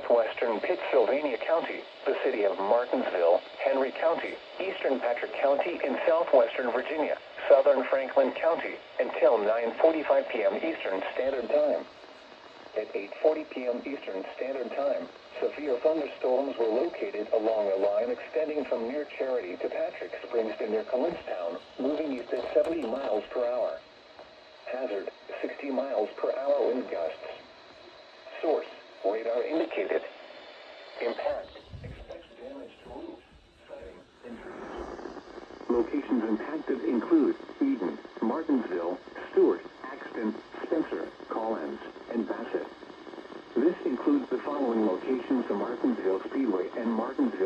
southwestern Pittsylvania County, the city of Martinsville, Henry County, eastern Patrick County in southwestern Virginia, southern Franklin County, until 9:45 p.m. Eastern Standard Time. At 8:40 p.m. Eastern Standard Time, severe thunderstorms were located along a line extending from near Charity to Patrick Springs to near Collinstown, moving east at 70 miles per hour. Hazard, 60 miles per hour wind gusts. Source, radar indicated. Impact, expects damage to roof, setting, and trees. Locations impacted include Eden, Martinsville, Stewart, Axton, Spencer, Collins, and Bassett. This includes the following locations: the Martinsville Speedway and Martinsville